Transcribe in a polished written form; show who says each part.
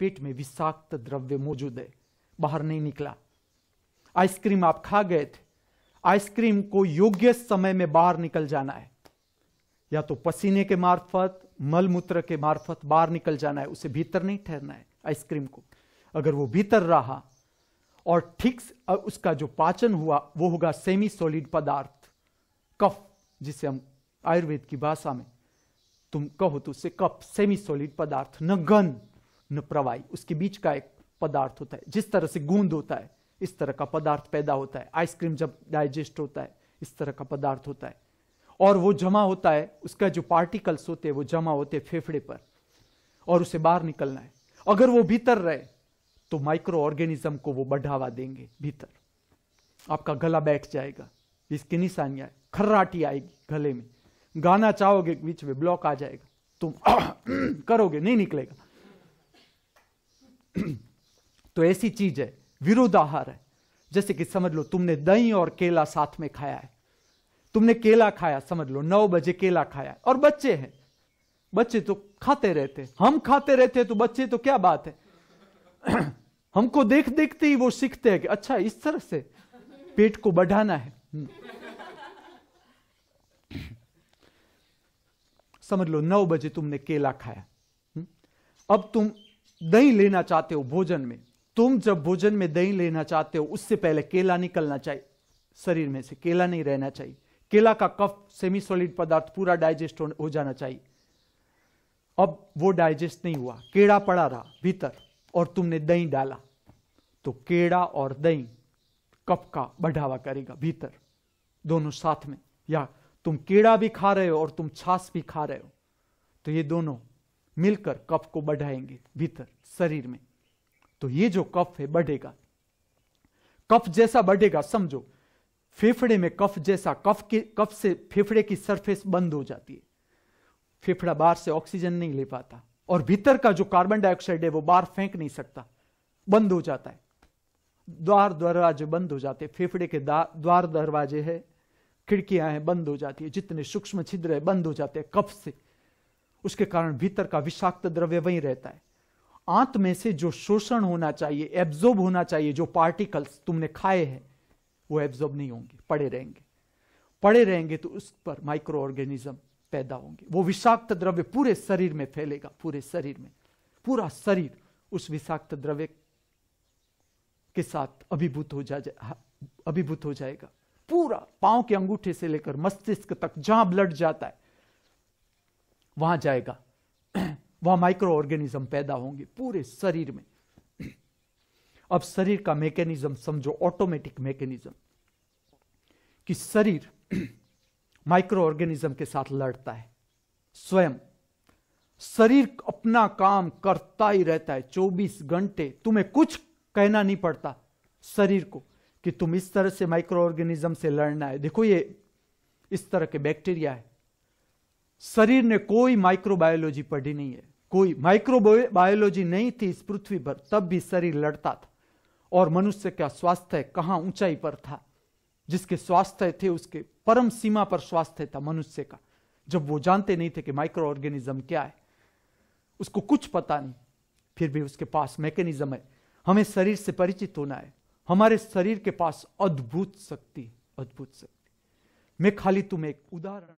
Speaker 1: पेट में विषाक्त द्रव्य मौजूद है, बाहर नहीं निकला। आइसक्रीम आप खा गए थे, आइसक्रीम को योग्य समय में बाहर निकल जाना है, या तो पसीने के मार्फत, मलमूत्र के मार्फत बाहर निकल जाना है, उसे भीतर नहीं ठहरना है आइसक्रीम को। अगर वो भीतर रहा और ठीक उसका जो पाचन हुआ वो होगा सेमी सॉलिड पदार्थ, कफ, जिसे हम आयुर्वेद की भाषा में तुम कहो तो उससे कफ, सेमी सॉलिड पदार्थ, न घन न प्रवाही, उसके बीच का एक पदार्थ होता है। जिस तरह से गूंद होता है इस तरह का पदार्थ पैदा होता है। आइसक्रीम जब डाइजेस्ट होता है इस तरह का पदार्थ होता है, और वो जमा होता है, उसका जो पार्टिकल्स होते हैं वो जमा होते हैं फेफड़े पर, और उसे बाहर निकलना है। अगर वो भीतर रहे तो माइक्रो ऑर्गेनिज्म को वो बढ़ावा देंगे भीतर। आपका गला बैठ जाएगा, इसकी निशानियां, खर्राटी आएगी गले में, गाना चाहोगे बीच में ब्लॉक आ जाएगा, तुम करोगे नहीं निकलेगा। तो ऐसी चीज है, विरोधाहार है। जैसे कि समझ लो तुमने दही और केला साथ में खाया है, तुमने केला खाया, समझ लो 9 बजे केला खाया, और बच्चे हैं, बच्चे तो खाते रहते, हम खाते रहते तो बच्चे तो क्या बात है, हमको देख देखते ही वो सीखते हैं कि अच्छा इस तरह से पेट को बढ़ाना है। समझ लो 9 बजे तुमने केला खाया, अब तुम दही लेना चाहते हो भोजन में। तुम जब भोजन में दही लेना चाहते हो उससे पहले केला निकलना चाहिए शरीर में से, केला नहीं रहना चाहिए। केला का कफ, सेमी सॉलिड पदार्थ पूरा डाइजेस्ट हो जाना चाहिए। अब वो डाइजेस्ट नहीं हुआ, केड़ा पड़ा रहा भीतर और तुमने दही डाला, तो केड़ा और दही कफ का बढ़ावा करेगा भीतर, दोनों साथ में। या तुम केड़ा भी खा रहे हो और तुम छाछ भी खा रहे हो, तो ये दोनों मिलकर कफ को बढ़ाएंगे भीतर शरीर में। तो ये जो कफ है बढ़ेगा, कफ जैसा बढ़ेगा, समझो फेफड़े में कफ जैसा, कफ से फेफड़े की सरफेस बंद हो जाती है, फेफड़ा बाहर से ऑक्सीजन नहीं ले पाता, और भीतर का जो कार्बन डाइऑक्साइड है वो बाहर फेंक नहीं सकता, बंद हो जाता है, द्वार दरवाजे बंद हो जाते हैं, फेफड़े के द्वार दरवाजे है, खिड़कियां हैं, बंद हो जाती है, जितने सूक्ष्म छिद्र है बंद हो जाते हैं कफ से। उसके कारण भीतर का विषाक्त द्रव्य वहीं रहता है। आंत में से जो शोषण होना चाहिए, एब्जॉर्ब होना चाहिए, जो पार्टिकल्स तुमने खाए हैं वो एब्जॉर्ब नहीं होंगे, पड़े रहेंगे तो उस पर माइक्रो ऑर्गेनिज्म पैदा होंगे। वो विषाक्त द्रव्य पूरे शरीर में फैलेगा, पूरे शरीर में, पूरा शरीर उस विषाक्त द्रव्य के साथ अभिभूत हो जाएगा। पूरा पांव के अंगूठे से लेकर मस्तिष्क तक जहां ब्लड जाता है वहां जाएगा, वहां माइक्रो ऑर्गेनिज्म पैदा होंगे पूरे शरीर में। अब शरीर का मैकेनिज्म समझो, ऑटोमेटिक मैकेनिज्म, कि शरीर माइक्रो ऑर्गेनिज्म के साथ लड़ता है। स्वयं शरीर अपना काम करता ही रहता है 24 घंटे, तुम्हें कुछ कहना नहीं पड़ता शरीर को कि तुम इस तरह से माइक्रो ऑर्गेनिज्म से लड़ना है। देखो ये इस तरह के बैक्टीरिया है। शरीर ने कोई माइक्रोबायोलॉजी पढ़ी नहीं है, कोई माइक्रोबायोलॉजी नहीं थी इस पृथ्वी पर, तब भी शरीर लड़ता था। और मनुष्य का स्वास्थ्य कहां ऊंचाई पर था, जिसके स्वास्थ्य थे उसके परम सीमा पर स्वास्थ्य था मनुष्य का, जब वो जानते नहीं थे कि माइक्रो ऑर्गेनिज्म क्या है, उसको कुछ पता नहीं, फिर भी उसके पास मैकेनिज्म है। हमें शरीर से परिचित होना है। हमारे शरीर के पास अद्भुत शक्ति, अद्भुत शक्ति। मैं खाली तुम्हें एक उदाहरण